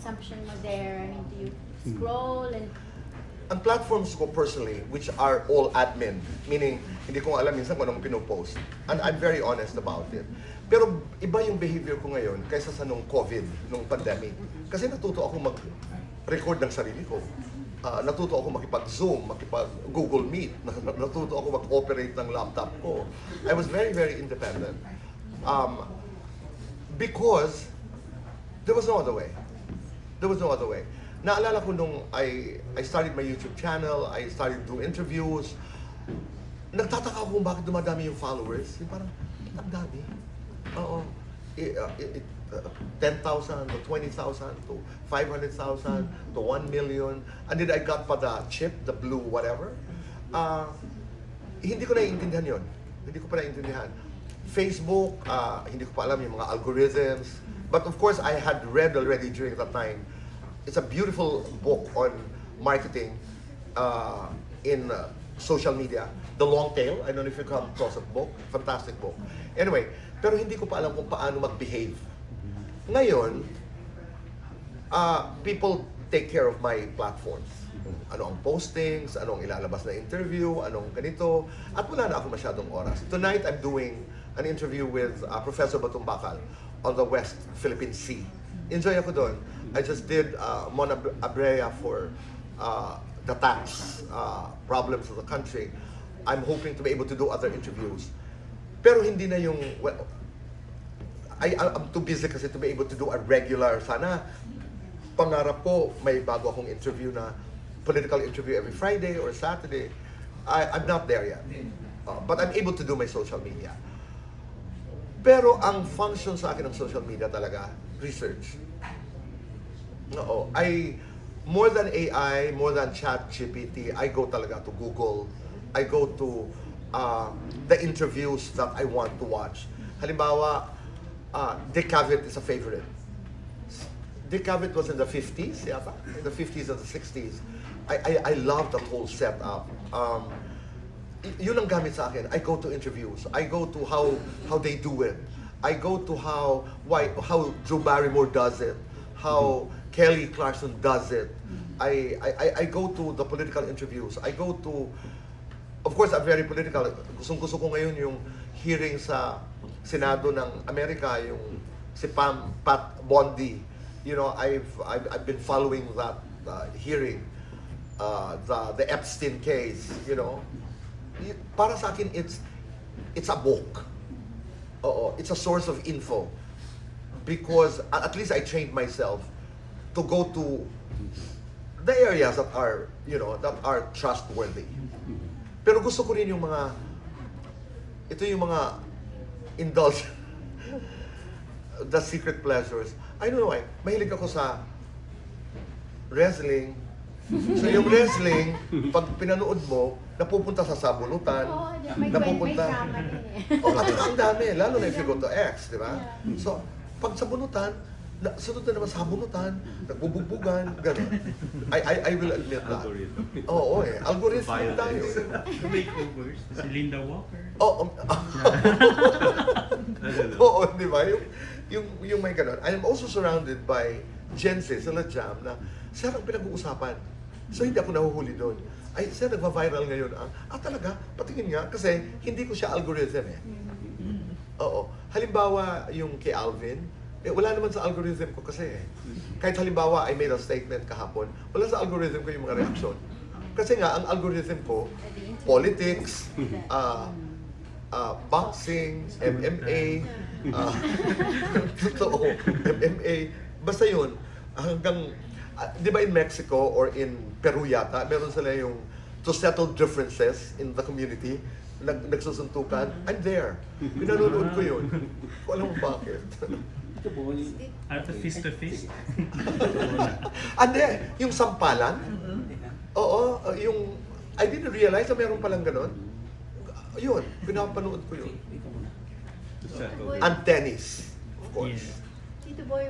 consumption mo there? I mean, do you scroll and... Ang platforms ko personally, which are all admin, meaning hindi ko alam minsan kung anong pinopost. And I'm very honest about it. Pero iba yung behavior ko ngayon kaysa sa nung COVID, nung pandemic. Kasi natuto ako mag-record ng sarili ko. Natuto ako makipag-Zoom, makipag-Google Meet. Natuto ako mag-operate ng laptop ko. I was very, very independent. Because there was no other way. There was no other way. Naalala ko nung I started my YouTube channel, I started doing interviews, nagtataka ako kung bakit dumadami yung followers. Yung parang, ang dami. Oo. 10,000 to 20,000 to 500,000 to 1 million. And then I got pa the chip, the blue whatever. Hindi ko naiintindihan yun. Hindi ko pa naiintindihan. Facebook, hindi ko pa alam yung mga algorithms. But of course, I had read already during that time. It's a beautiful book on marketing in social media. The Long Tail. I don't know if you come across that book. Fantastic book. Anyway, pero hindi ko pa alam kung paano mag-behave. Ngayon, people take care of my platforms. Ano ang postings, ano ang ilalabas na interview, anong ganito. At wala na ako masyadong oras. Tonight, I'm doing an interview with Professor Batumbakal on the West Philippine Sea. Enjoy ako doon. I just did Mona Abrea for the tax problems of the country. I'm hoping to be able to do other interviews. Pero hindi na yung, well, I'm too busy kasi to be able to do a regular, sana, pangarap ko, may bago akong interview na, political interview every Friday or Saturday. I'm not there yet. But I'm able to do my social media. Pero ang function sa akin ng social media talaga, research. Oo. More than AI, more than ChatGPT, I go talaga to Google. I go to the interviews that I want to watch. Halimbawa, Dick Cavett is a favorite. Dick Cavett was in the 50s, yata? In the 50s and the 60s. I love that whole setup. Yun ang gamit sa akin. I go to interviews. I go to how they do it. I go to how Drew Barrymore does it. How Kelly Clarkson does it. I go to the political interviews. I go to, of course, I'm very political. Gusto ko ngayon yung hearing sa Senado ng Amerika, yung si Pat Bondi. You know, I've been following that hearing, the Epstein case. You know, para sa akin it's a book. Oo, it's a source of info because at least I trained myself to go to the areas that are, you know, that are trustworthy. Pero gusto ko rin yung mga indulge the secret pleasures. I don't know why. Mahilig ako sa wrestling. So yung wrestling, pag pinanood mo, napupunta sa sabunutan. Oo, may drama din eh. Oh, at ang dami, lalo na if you go to X, di ba? So, pag sabunutan, sunod na naman sabunutan, nagbubugbugan, gano'n. I will admit that. Oo, eh. Algorithm tayo. Makeovers. Si Linda Walker. Oo. Oo, di ba? Yung may gano'n. I am also surrounded by Gen Z, sila Jam, na sir, ang pinag-uusapan. So, hindi ako nahuhuli doon. Ay, sir, nagva-viral ngayon. Talaga? Patingin nga. Kasi, hindi ko siya algorithm eh. Oo. Halimbawa, yung kay Alvin, wala naman sa algorithm ko kasi eh. Kahit halimbawa, I made a statement kahapon, wala sa algorithm ko yung mga reaction. Kasi nga, ang algorithm ko, politics, boxing, MMA, totoo, MMA, basta yun, hanggang, di ba in Mexico or in Peru yata, meron sila yung to settle differences in the community, nagsusuntukan, I'm there. Pinanonood ko yun. Kung alam mo bakit. At the face to face. Ande, yung sampalan? Oo, yung, I didn't realize na meron palang ganon. Yun, pinapanood ko yun. And tennis, of course. Yes. Tito Boy,